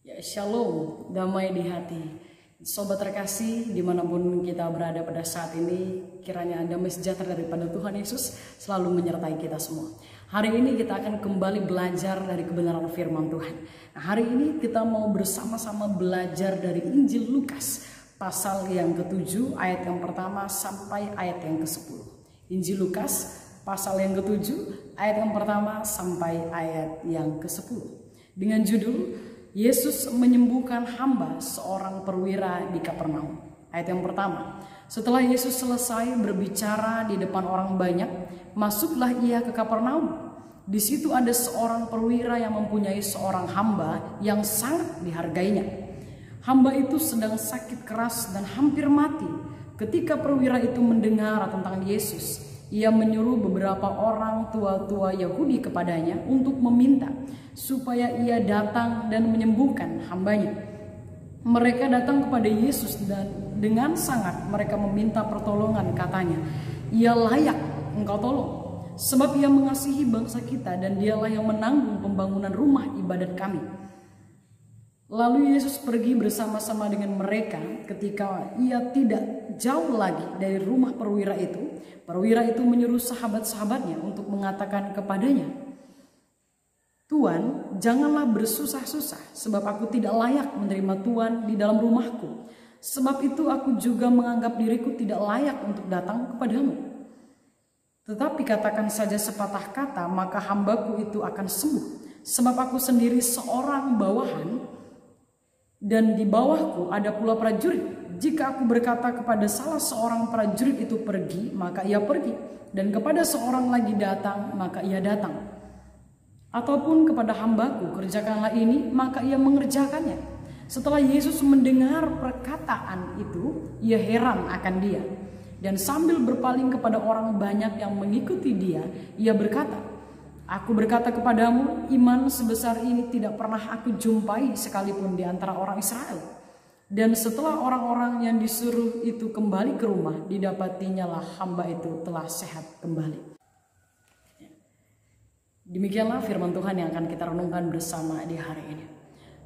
Ya, shalom, damai di hati. Sobat terkasih, dimanapun kita berada pada saat ini, kiranya damai sejahtera daripada Tuhan Yesus selalu menyertai kita semua. Hari ini kita akan kembali belajar dari kebenaran firman Tuhan. Nah, hari ini kita mau bersama-sama belajar dari Injil Lukas, pasal yang ke-7, ayat yang pertama sampai ayat yang ke-10. Injil Lukas, pasal yang ke-7, ayat yang pertama sampai ayat yang ke-10. Dengan judul, Yesus menyembuhkan hamba seorang perwira di Kapernaum. Ayat yang pertama, setelah Yesus selesai berbicara di depan orang banyak, masuklah ia ke Kapernaum. Di situ ada seorang perwira yang mempunyai seorang hamba yang sangat dihargainya. Hamba itu sedang sakit keras dan hampir mati. Ketika perwira itu mendengar tentang Yesus, ia menyuruh beberapa orang tua-tua Yahudi kepadanya untuk meminta supaya ia datang dan menyembuhkan hambanya. Mereka datang kepada Yesus dan dengan sangat mereka meminta pertolongan, katanya, "Ia layak engkau tolong, sebab ia mengasihi bangsa kita dan dialah yang menanggung pembangunan rumah ibadat kami." Lalu Yesus pergi bersama-sama dengan mereka. Ketika ia tidak jauh lagi dari rumah perwira itu menyuruh sahabat-sahabatnya untuk mengatakan kepadanya, "Tuan, janganlah bersusah-susah, sebab aku tidak layak menerima Tuan di dalam rumahku. Sebab itu aku juga menganggap diriku tidak layak untuk datang kepadamu. Tetapi katakan saja sepatah kata, maka hambaku itu akan sembuh. Sebab aku sendiri seorang bawahan, dan di bawahku ada pula prajurit. Jika aku berkata kepada salah seorang prajurit itu pergi, maka ia pergi. Dan kepada seorang lagi datang, maka ia datang. Ataupun kepada hambaku, kerjakanlah ini, maka ia mengerjakannya." Setelah Yesus mendengar perkataan itu, ia heran akan dia. Dan sambil berpaling kepada orang banyak yang mengikuti dia, ia berkata, "Aku berkata kepadamu, iman sebesar ini tidak pernah aku jumpai sekalipun di antara orang Israel." Dan setelah orang-orang yang disuruh itu kembali ke rumah, didapatinya lah hamba itu telah sehat kembali. Demikianlah firman Tuhan yang akan kita renungkan bersama di hari ini.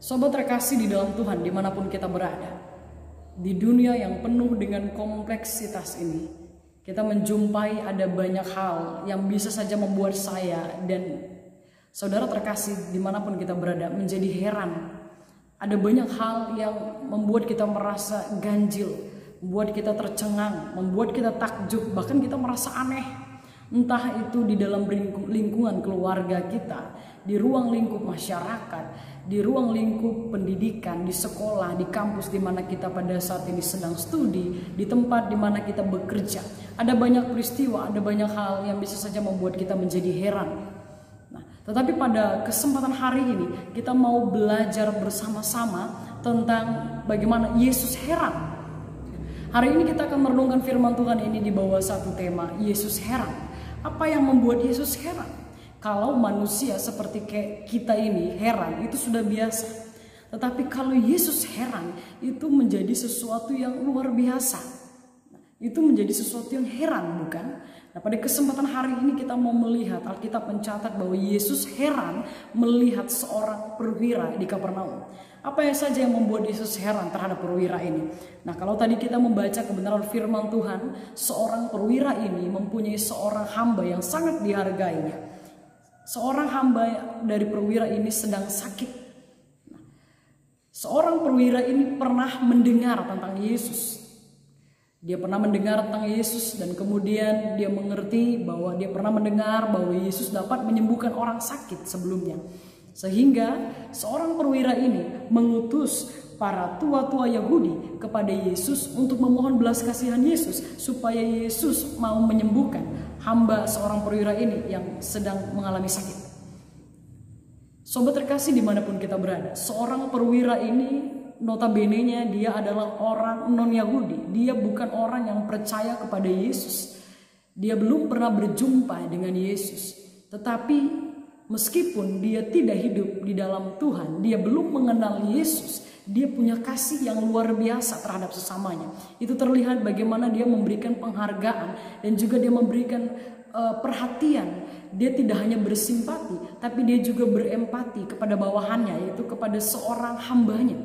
Sobat terkasih di dalam Tuhan, dimanapun kita berada, di dunia yang penuh dengan kompleksitas ini, kita menjumpai ada banyak hal yang bisa saja membuat saya dan saudara terkasih dimanapun kita berada menjadi heran. Ada banyak hal yang membuat kita merasa ganjil, membuat kita tercengang, membuat kita takjub, bahkan kita merasa aneh. Entah itu di dalam lingkungan keluarga kita, di ruang lingkup masyarakat, di ruang lingkup pendidikan, di sekolah, di kampus di mana kita pada saat ini sedang studi, di tempat di mana kita bekerja. Ada banyak peristiwa, ada banyak hal yang bisa saja membuat kita menjadi heran. Nah, tetapi pada kesempatan hari ini kita mau belajar bersama-sama tentang bagaimana Yesus heran. Hari ini kita akan merenungkan firman Tuhan ini di bawah satu tema, Yesus heran. Apa yang membuat Yesus heran? Kalau manusia seperti kita ini heran, itu sudah biasa. Tetapi kalau Yesus heran, itu menjadi sesuatu yang luar biasa. Itu menjadi sesuatu yang heran, bukan? Nah, pada kesempatan hari ini kita mau melihat, Alkitab mencatat bahwa Yesus heran melihat seorang perwira di Kapernaum. Apa yang saja yang membuat Yesus heran terhadap perwira ini? Nah, kalau tadi kita membaca kebenaran firman Tuhan, seorang perwira ini mempunyai seorang hamba yang sangat dihargainya. Seorang hamba dari perwira ini sedang sakit. Nah, seorang perwira ini pernah mendengar tentang Yesus. Dia pernah mendengar tentang Yesus dan kemudian dia mengerti bahwa dia pernah mendengar bahwa Yesus dapat menyembuhkan orang sakit sebelumnya. Sehingga seorang perwira ini mengutus para tua-tua Yahudi kepada Yesus untuk memohon belas kasihan Yesus supaya Yesus mau menyembuhkan hamba seorang perwira ini yang sedang mengalami sakit. Sobat terkasih dimanapun kita berada, seorang perwira ini notabene-nya dia adalah orang non-Yahudi. Dia bukan orang yang percaya kepada Yesus. Dia belum pernah berjumpa dengan Yesus. Tetapi meskipun dia tidak hidup di dalam Tuhan, dia belum mengenal Yesus, dia punya kasih yang luar biasa terhadap sesamanya. Itu terlihat bagaimana dia memberikan penghargaan dan juga dia memberikan perhatian dia tidak hanya bersimpati, tapi dia juga berempati kepada bawahannya, yaitu kepada seorang hambanya.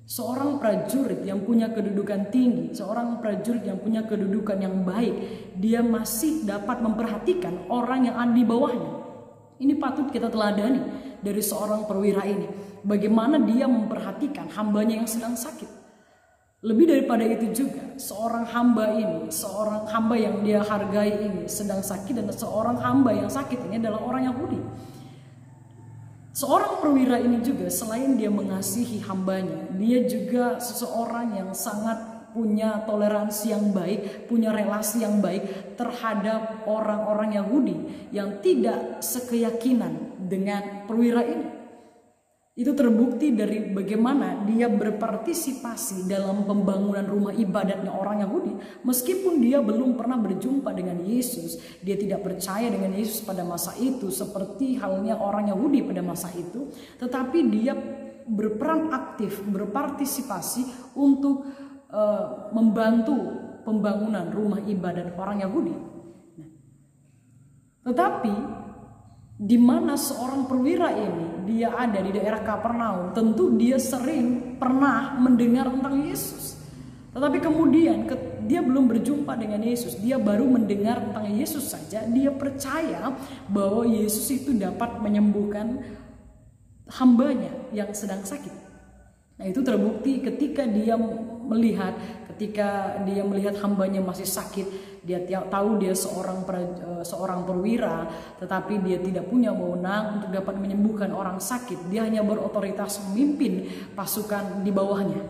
Seorang prajurit yang punya kedudukan tinggi, seorang prajurit yang punya kedudukan yang baik, dia masih dapat memperhatikan orang yang ada di bawahnya. Ini patut kita teladani dari seorang perwira ini. Bagaimana dia memperhatikan hambanya yang sedang sakit. Lebih daripada itu juga, seorang hamba ini, seorang hamba yang dia hargai ini sedang sakit, dan seorang hamba yang sakit ini adalah orang Yahudi. Seorang perwira ini juga selain dia mengasihi hambanya, dia juga seseorang yang sangat punya toleransi yang baik, punya relasi yang baik terhadap orang-orang Yahudi yang tidak sekeyakinan dengan perwira ini. Itu terbukti dari bagaimana dia berpartisipasi dalam pembangunan rumah ibadatnya orang Yahudi. Meskipun dia belum pernah berjumpa dengan Yesus, dia tidak percaya dengan Yesus pada masa itu seperti halnya orang Yahudi pada masa itu. Tetapi dia berperan aktif, berpartisipasi untuk membantu pembangunan rumah ibadat orang Yahudi. Tetapi di mana seorang perwira ini dia ada di daerah Kapernaum, tentu dia sering pernah mendengar tentang Yesus. Tetapi kemudian dia belum berjumpa dengan Yesus, dia baru mendengar tentang Yesus saja, dia percaya bahwa Yesus itu dapat menyembuhkan hambanya yang sedang sakit. Nah, itu terbukti ketika dia melihat hambanya masih sakit. Dia tahu dia seorang perwira, tetapi dia tidak punya wewenang untuk dapat menyembuhkan orang sakit. Dia hanya berotoritas memimpin pasukan di bawahnya.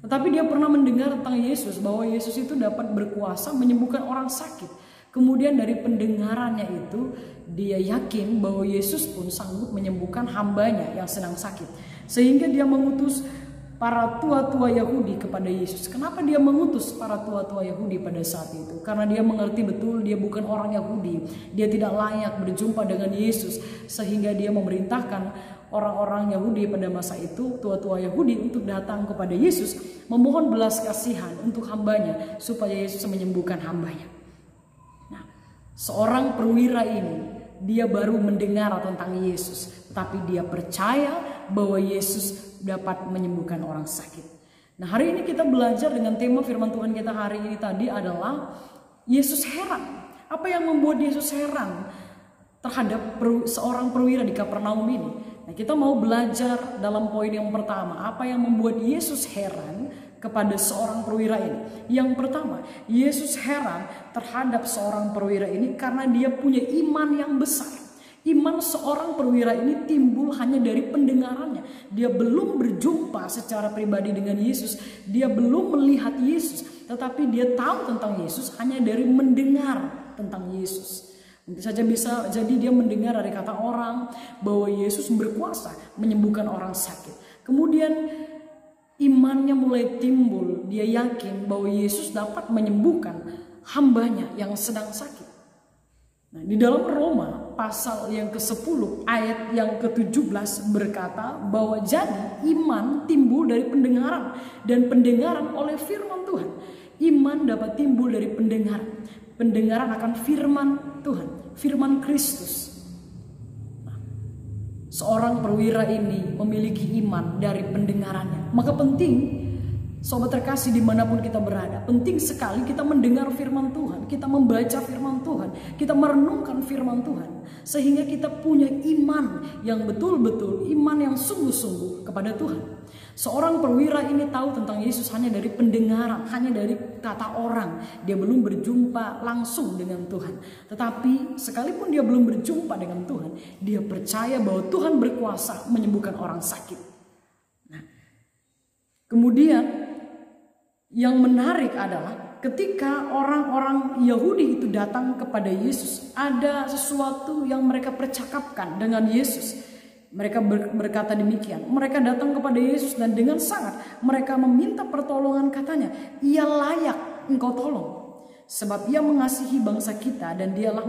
Tetapi dia pernah mendengar tentang Yesus, bahwa Yesus itu dapat berkuasa menyembuhkan orang sakit. Kemudian dari pendengarannya itu, dia yakin bahwa Yesus pun sanggup menyembuhkan hambanya yang sedang sakit. Sehingga dia mengutus para tua-tua Yahudi kepada Yesus. Kenapa dia mengutus para tua-tua Yahudi pada saat itu? Karena dia mengerti betul dia bukan orang Yahudi. Dia tidak layak berjumpa dengan Yesus. Sehingga dia memerintahkan orang-orang Yahudi pada masa itu, tua-tua Yahudi, untuk datang kepada Yesus, memohon belas kasihan untuk hambanya, supaya Yesus menyembuhkan hambanya. Nah, seorang perwira ini, dia baru mendengar tentang Yesus, tapi dia percaya bahwa Yesus dapat menyembuhkan orang sakit. Nah, hari ini kita belajar dengan tema firman Tuhan kita hari ini tadi adalah Yesus heran. Apa yang membuat Yesus heran terhadap seorang perwira di Kapernaum ini? Nah, kita mau belajar dalam poin yang pertama, apa yang membuat Yesus heran kepada seorang perwira ini. Yang pertama, Yesus heran terhadap seorang perwira ini karena dia punya iman yang besar. Iman seorang perwira ini timbul hanya dari pendengarannya. Dia belum berjumpa secara pribadi dengan Yesus. Dia belum melihat Yesus. Tetapi dia tahu tentang Yesus hanya dari mendengar tentang Yesus. Mungkin saja bisa jadi dia mendengar dari kata orang bahwa Yesus berkuasa menyembuhkan orang sakit. Kemudian imannya mulai timbul. Dia yakin bahwa Yesus dapat menyembuhkan hambanya yang sedang sakit. Nah, di dalam Roma pasal yang ke-10 ayat yang ke-17 berkata bahwa jadi iman timbul dari pendengaran, dan pendengaran oleh firman Tuhan. Iman dapat timbul dari pendengaran. Pendengaran akan firman Tuhan, firman Kristus. Nah, seorang perwira ini memiliki iman dari pendengarannya. Maka penting, sobat terkasih dimanapun kita berada, penting sekali kita mendengar firman Tuhan, kita membaca firman Tuhan, kita merenungkan firman Tuhan, sehingga kita punya iman yang betul-betul, iman yang sungguh-sungguh kepada Tuhan. Seorang perwira ini tahu tentang Yesus hanya dari pendengaran, hanya dari kata orang. Dia belum berjumpa langsung dengan Tuhan. Tetapi sekalipun dia belum berjumpa dengan Tuhan, dia percaya bahwa Tuhan berkuasa menyembuhkan orang sakit. Nah, kemudian yang menarik adalah ketika orang-orang Yahudi itu datang kepada Yesus, ada sesuatu yang mereka percakapkan dengan Yesus. Mereka berkata demikian, mereka datang kepada Yesus dan dengan sangat mereka meminta pertolongan, katanya, ia layak engkau tolong, sebab ia mengasihi bangsa kita dan dialah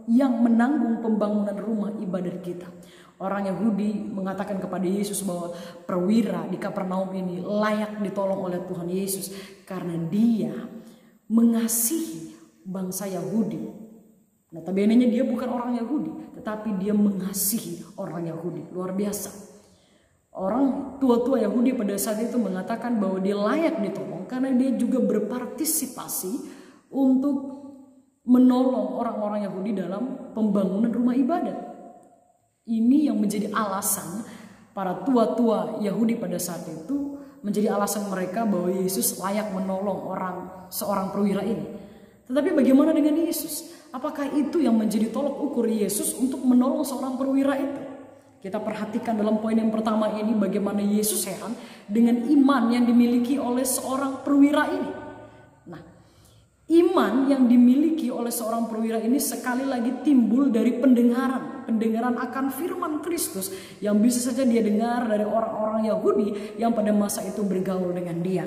yang menanggung pembangunan rumah ibadat kita. Orang Yahudi mengatakan kepada Yesus bahwa perwira di Kapernaum ini layak ditolong oleh Tuhan Yesus karena dia mengasihi bangsa Yahudi. Notabene dia bukan orang Yahudi, tetapi dia mengasihi orang Yahudi. Luar biasa. Orang tua-tua Yahudi pada saat itu mengatakan bahwa dia layak ditolong karena dia juga berpartisipasi untuk menolong orang-orang Yahudi dalam pembangunan rumah ibadat. Ini yang menjadi alasan para tua-tua Yahudi pada saat itu, menjadi alasan mereka bahwa Yesus layak menolong seorang perwira ini. Tetapi bagaimana dengan Yesus? Apakah itu yang menjadi tolok ukur Yesus untuk menolong seorang perwira itu? Kita perhatikan dalam poin yang pertama ini bagaimana Yesus heran dengan iman yang dimiliki oleh seorang perwira ini. Nah, iman yang dimiliki oleh seorang perwira ini sekali lagi timbul dari pendengaran akan firman Kristus yang bisa saja dia dengar dari orang-orang Yahudi yang pada masa itu bergaul dengan dia.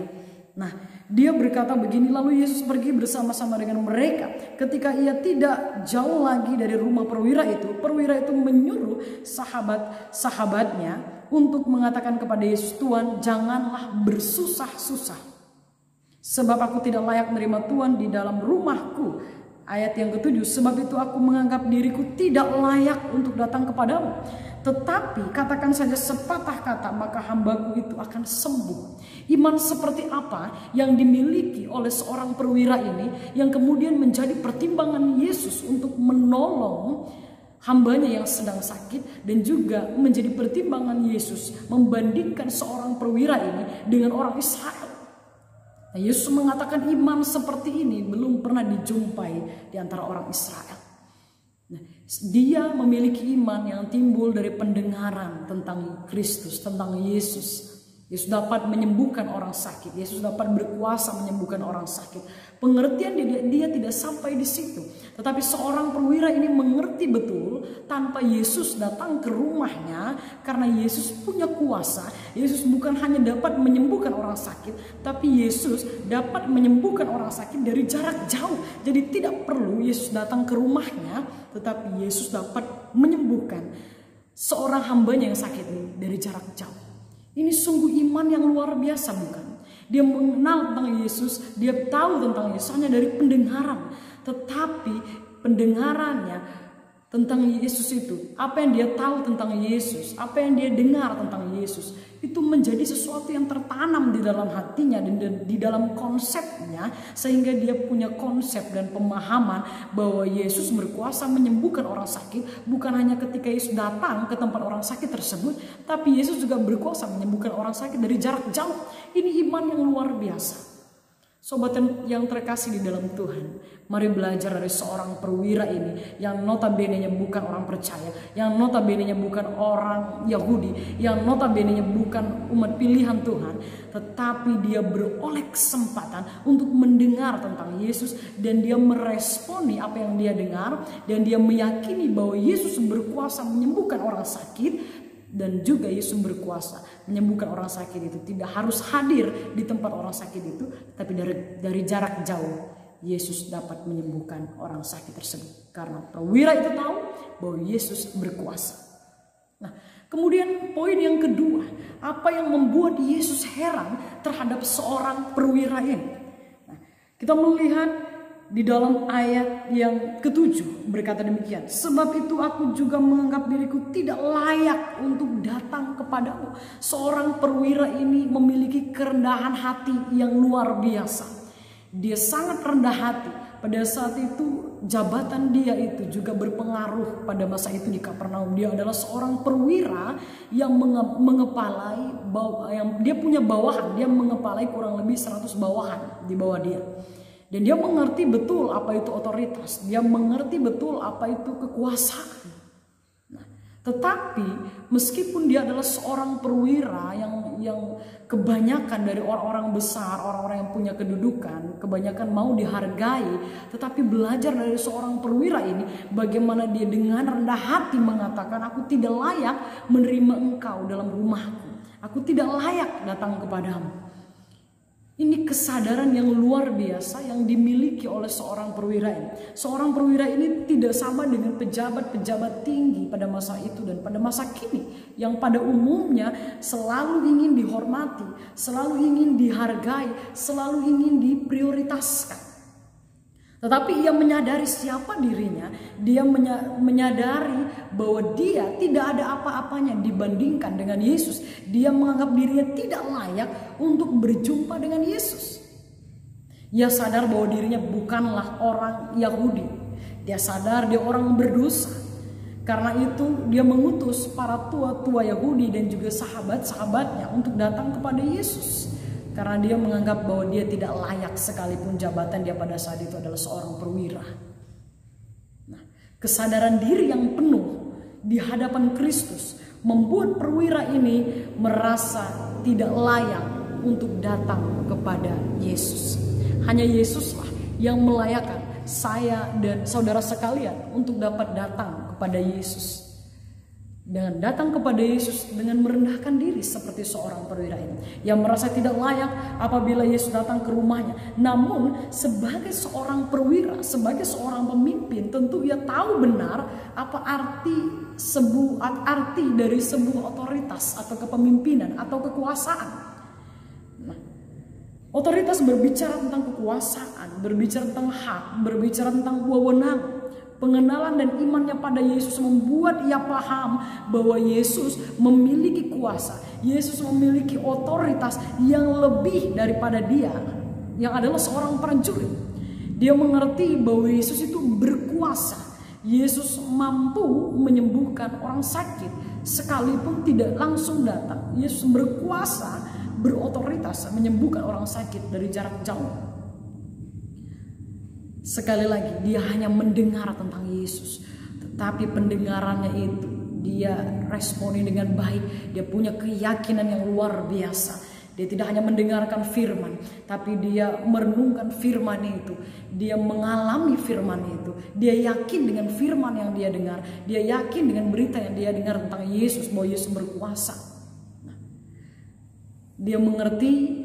Nah, dia berkata begini, lalu Yesus pergi bersama-sama dengan mereka. Ketika ia tidak jauh lagi dari rumah perwira itu menyuruh sahabat-sahabatnya untuk mengatakan kepada Yesus, Tuhan, janganlah bersusah-susah, sebab aku tidak layak menerima Tuhan di dalam rumahku. Ayat yang ke-7, sebab itu aku menganggap diriku tidak layak untuk datang kepadamu. Tetapi katakan saja sepatah kata, maka hambaku itu akan sembuh. Iman seperti apa yang dimiliki oleh seorang perwira ini yang kemudian menjadi pertimbangan Yesus untuk menolong hambanya yang sedang sakit, dan juga menjadi pertimbangan Yesus membandingkan seorang perwira ini dengan orang Israel. Nah, Yesus mengatakan iman seperti ini belum pernah dijumpai di antara orang Israel. Nah, dia memiliki iman yang timbul dari pendengaran tentang Kristus, tentang Yesus. Yesus dapat menyembuhkan orang sakit. Yesus dapat berkuasa menyembuhkan orang sakit. Pengertian dia tidak sampai di situ. Tetapi seorang perwira ini mengerti betul tanpa Yesus datang ke rumahnya, karena Yesus punya kuasa. Yesus bukan hanya dapat menyembuhkan orang sakit, tapi Yesus dapat menyembuhkan orang sakit dari jarak jauh. Jadi tidak perlu Yesus datang ke rumahnya, tetapi Yesus dapat menyembuhkan seorang hambanya yang sakit ini dari jarak jauh. Ini sungguh iman yang luar biasa, bukan? Dia mengenal tentang Yesus, dia tahu tentang Yesus hanya dari pendengaran. Tetapi pendengarannya tentang Yesus itu, apa yang dia tahu tentang Yesus, apa yang dia dengar tentang Yesus, itu menjadi sesuatu yang tertanam di dalam hatinya dan di dalam konsepnya, sehingga dia punya konsep dan pemahaman bahwa Yesus berkuasa menyembuhkan orang sakit, bukan hanya ketika Yesus datang ke tempat orang sakit tersebut, tapi Yesus juga berkuasa menyembuhkan orang sakit dari jarak jauh. Ini iman yang luar biasa. Sobat yang terkasih di dalam Tuhan, mari belajar dari seorang perwira ini yang notabene-nya bukan orang percaya, yang notabene-nya bukan orang Yahudi, yang notabene-nya bukan umat pilihan Tuhan, tetapi dia beroleh kesempatan untuk mendengar tentang Yesus, dan dia meresponi apa yang dia dengar, dan dia meyakini bahwa Yesus berkuasa menyembuhkan orang sakit. Dan juga Yesus berkuasa menyembuhkan orang sakit itu. Tidak harus hadir di tempat orang sakit itu, tapi dari jarak jauh Yesus dapat menyembuhkan orang sakit tersebut. Karena perwira itu tahu bahwa Yesus berkuasa. Nah, kemudian poin yang kedua, apa yang membuat Yesus heran terhadap seorang perwira ini? Nah, kita melihat di dalam ayat yang ke-7 berkata demikian, sebab itu aku juga menganggap diriku tidak layak untuk datang kepadamu. Seorang perwira ini memiliki kerendahan hati yang luar biasa. Dia sangat rendah hati. Pada saat itu jabatan dia itu juga berpengaruh pada masa itu di Kapernaum. Dia adalah seorang perwira yang mengepalai, yang dia punya bawahan. Dia mengepalai kurang lebih 100 bawahan di bawah dia. Dan dia mengerti betul apa itu otoritas. Dia mengerti betul apa itu kekuasaan. Nah, tetapi meskipun dia adalah seorang perwira yang kebanyakan dari orang-orang besar, orang-orang yang punya kedudukan, kebanyakan mau dihargai, tetapi belajar dari seorang perwira ini bagaimana dia dengan rendah hati mengatakan, aku tidak layak menerima engkau dalam rumahku. Aku tidak layak datang kepadamu. Ini kesadaran yang luar biasa yang dimiliki oleh seorang perwira ini. Seorang perwira ini tidak sama dengan pejabat-pejabat tinggi pada masa itu dan pada masa kini, yang pada umumnya selalu ingin dihormati, selalu ingin dihargai, selalu ingin diprioritaskan. Tetapi ia menyadari siapa dirinya, dia menyadari bahwa dia tidak ada apa-apanya dibandingkan dengan Yesus. Dia menganggap dirinya tidak layak untuk berjumpa dengan Yesus. Ia sadar bahwa dirinya bukanlah orang Yahudi. Dia sadar dia orang berdosa. Karena itu dia mengutus para tua-tua Yahudi dan juga sahabat-sahabatnya untuk datang kepada Yesus. Karena dia menganggap bahwa dia tidak layak sekalipun jabatan dia pada saat itu adalah seorang perwira. Nah, kesadaran diri yang penuh di hadapan Kristus membuat perwira ini merasa tidak layak untuk datang kepada Yesus. Hanya Yesuslah yang melayakkan saya dan saudara sekalian untuk dapat datang kepada Yesus. Dengan datang kepada Yesus dengan merendahkan diri seperti seorang perwira ini yang merasa tidak layak apabila Yesus datang ke rumahnya. Namun sebagai seorang perwira, sebagai seorang pemimpin, tentu ia tahu benar apa arti dari sebuah otoritas atau kepemimpinan atau kekuasaan. Nah, otoritas berbicara tentang kekuasaan, berbicara tentang hak, berbicara tentang wewenang. Pengenalan dan imannya pada Yesus membuat ia paham bahwa Yesus memiliki kuasa. Yesus memiliki otoritas yang lebih daripada dia, yang adalah seorang prajurit. Dia mengerti bahwa Yesus itu berkuasa. Yesus mampu menyembuhkan orang sakit sekalipun tidak langsung datang. Yesus berkuasa, berotoritas menyembuhkan orang sakit dari jarak jauh. Sekali lagi, dia hanya mendengar tentang Yesus, tetapi pendengarannya itu dia responi dengan baik. Dia punya keyakinan yang luar biasa. Dia tidak hanya mendengarkan firman, tapi dia merenungkan firman itu. Dia mengalami firman itu. Dia yakin dengan firman yang dia dengar. Dia yakin dengan berita yang dia dengar tentang Yesus, bahwa Yesus berkuasa. Dia mengerti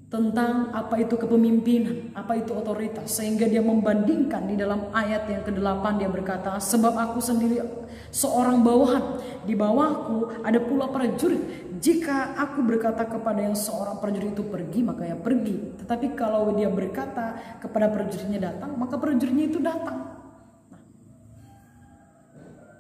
tentang apa itu kepemimpinan, apa itu otoritas, sehingga dia membandingkan di dalam ayat yang ke-8 dia berkata, sebab aku sendiri seorang bawahan, di bawahku ada pula prajurit. Jika aku berkata kepada yang seorang prajurit itu pergi, maka ia pergi. Tetapi kalau dia berkata kepada prajuritnya datang, maka prajuritnya itu datang.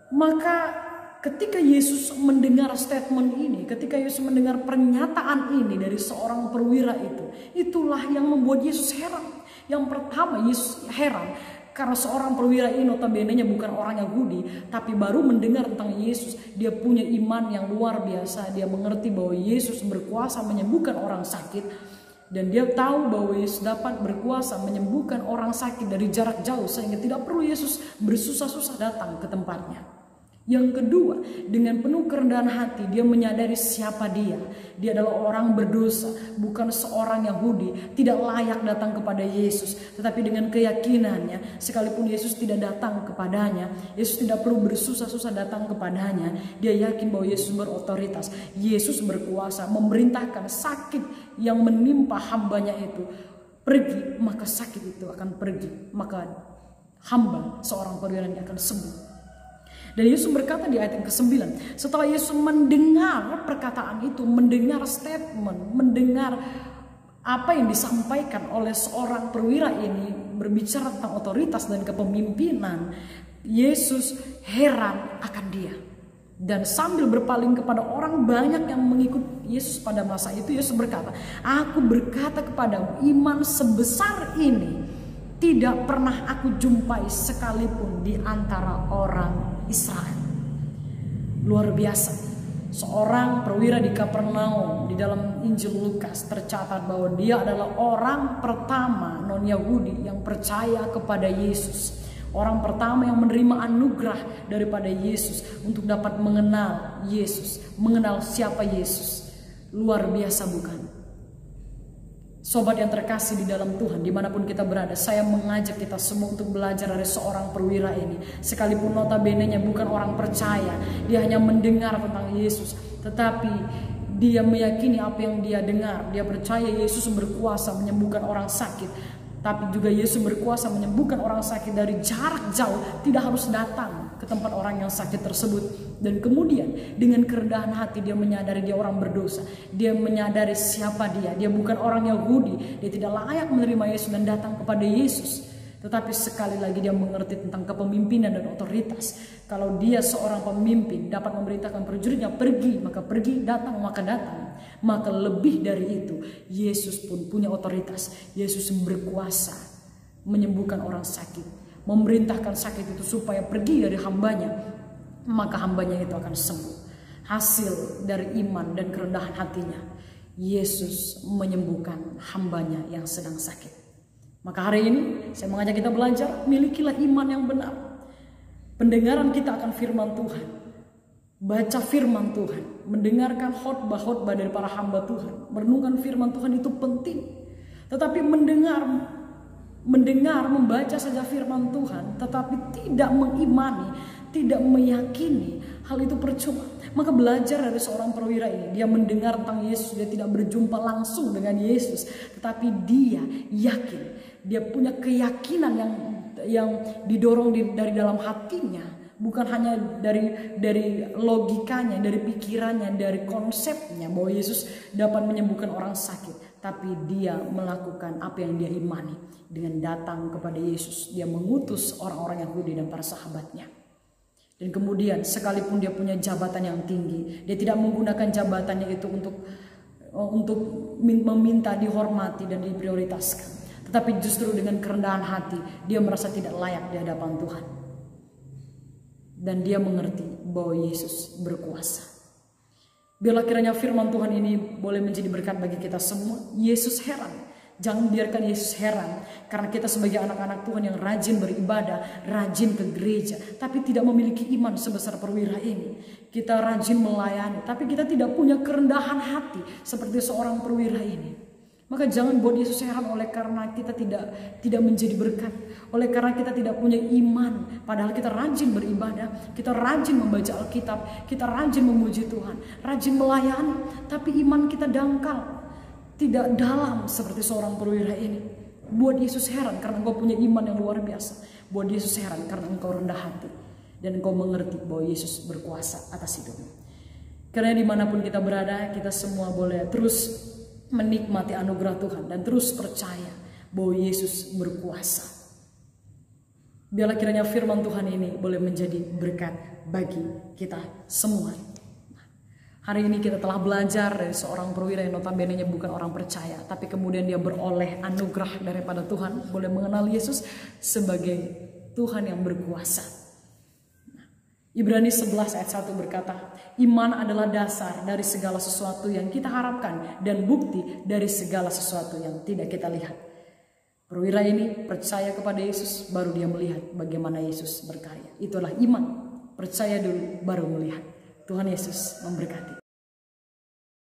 Maka ketika Yesus mendengar statement ini, ketika Yesus mendengar pernyataan ini dari seorang perwira itu, itulah yang membuat Yesus heran. Yang pertama, Yesus heran karena seorang perwira ini notabene-nya bukan orang Yahudi, tapi baru mendengar tentang Yesus. Dia punya iman yang luar biasa. Dia mengerti bahwa Yesus berkuasa menyembuhkan orang sakit. Dan dia tahu bahwa Yesus dapat berkuasa menyembuhkan orang sakit dari jarak jauh, sehingga tidak perlu Yesus bersusah-susah datang ke tempatnya. Yang kedua, dengan penuh kerendahan hati dia menyadari siapa dia. Dia adalah orang berdosa, bukan seorang Yahudi, tidak layak datang kepada Yesus. Tetapi dengan keyakinannya, sekalipun Yesus tidak datang kepadanya, Yesus tidak perlu bersusah-susah datang kepadanya. Dia yakin bahwa Yesus berotoritas, Yesus berkuasa, memerintahkan sakit yang menimpa hambanya itu pergi, maka sakit itu akan pergi, maka hamba seorang perwira ini akan sembuh. Dan Yesus berkata di ayat yang ke-9, setelah Yesus mendengar perkataan itu, mendengar statement, mendengar apa yang disampaikan oleh seorang perwira ini berbicara tentang otoritas dan kepemimpinan, Yesus heran akan dia. Dan sambil berpaling kepada orang banyak yang mengikut Yesus pada masa itu, Yesus berkata, aku berkata kepadamu, iman sebesar ini tidak pernah aku jumpai sekalipun di antara orang Israel. Luar biasa. Seorang perwira di Kapernaum, di dalam Injil Lukas tercatat bahwa dia adalah orang pertama non-Yahudi yang percaya kepada Yesus. Orang pertama yang menerima anugerah daripada Yesus untuk dapat mengenal Yesus, mengenal siapa Yesus. Luar biasa bukan? Sobat yang terkasih di dalam Tuhan, dimanapun kita berada, saya mengajak kita semua untuk belajar dari seorang perwira ini. Sekalipun notabene-nya bukan orang percaya, dia hanya mendengar tentang Yesus, tetapi dia meyakini apa yang dia dengar. Dia percaya Yesus berkuasa menyembuhkan orang sakit, tapi juga Yesus berkuasa menyembuhkan orang sakit dari jarak jauh, tidak harus datang ke tempat orang yang sakit tersebut. Dan kemudian dengan kerendahan hati dia menyadari dia orang berdosa. Dia menyadari siapa dia. Dia bukan orang Yahudi. Dia tidak layak menerima Yesus dan datang kepada Yesus. Tetapi sekali lagi dia mengerti tentang kepemimpinan dan otoritas. Kalau dia seorang pemimpin dapat memerintahkan prajuritnya pergi, maka pergi, datang, maka datang. Maka lebih dari itu, Yesus pun punya otoritas. Yesus berkuasa menyembuhkan orang sakit, memerintahkan sakit itu supaya pergi dari hambanya, maka hambanya itu akan sembuh. Hasil dari iman dan kerendahan hatinya, Yesus menyembuhkan hambanya yang sedang sakit. Maka hari ini saya mengajak kita belajar, milikilah iman yang benar. Pendengaran kita akan firman Tuhan, baca firman Tuhan, mendengarkan khotbah-khotbah dari para hamba Tuhan, merenungkan firman Tuhan itu penting. Tetapi mendengar, membaca saja firman Tuhan, tetapi tidak mengimani, tidak meyakini, hal itu percuma. Maka belajar dari seorang perwira ini, dia mendengar tentang Yesus, dia tidak berjumpa langsung dengan Yesus, tetapi dia yakin, dia punya keyakinan yang didorong dari dalam hatinya, bukan hanya dari logikanya, dari pikirannya, dari konsepnya bahwa Yesus dapat menyembuhkan orang sakit, tapi dia melakukan apa yang dia imani dengan datang kepada Yesus. Dia mengutus orang-orang Yahudi dan para sahabatnya. Dan kemudian sekalipun dia punya jabatan yang tinggi, dia tidak menggunakan jabatannya itu untuk meminta dihormati dan diprioritaskan. Tetapi justru dengan kerendahan hati, dia merasa tidak layak di hadapan Tuhan. Dan dia mengerti bahwa Yesus berkuasa. Biarlah kiranya firman Tuhan ini boleh menjadi berkat bagi kita semua. Yesus heran. Jangan biarkan Yesus heran karena kita sebagai anak-anak Tuhan yang rajin beribadah, rajin ke gereja, tapi tidak memiliki iman sebesar perwira ini. Kita rajin melayani, tapi kita tidak punya kerendahan hati seperti seorang perwira ini. Maka jangan buat Yesus heran oleh karena kita tidak menjadi berkat, oleh karena kita tidak punya iman. Padahal kita rajin beribadah, kita rajin membaca Alkitab, kita rajin memuji Tuhan, rajin melayani, tapi iman kita dangkal, tidak dalam seperti seorang perwira ini. Buat Yesus heran karena engkau punya iman yang luar biasa. Buat Yesus heran karena engkau rendah hati dan engkau mengerti bahwa Yesus berkuasa atas hidupmu. Karena dimanapun kita berada, kita semua boleh terus menikmati anugerah Tuhan dan terus percaya bahwa Yesus berkuasa. Biarlah kiranya firman Tuhan ini boleh menjadi berkat bagi kita semua. Hari ini kita telah belajar dari seorang perwira yang notabene-nya bukan orang percaya, tapi kemudian dia beroleh anugerah daripada Tuhan, boleh mengenal Yesus sebagai Tuhan yang berkuasa. Ibrani 11 ayat 1 berkata, iman adalah dasar dari segala sesuatu yang kita harapkan dan bukti dari segala sesuatu yang tidak kita lihat. Perwira ini percaya kepada Yesus, baru dia melihat bagaimana Yesus berkarya. Itulah iman, percaya dulu baru melihat. Tuhan Yesus memberkati.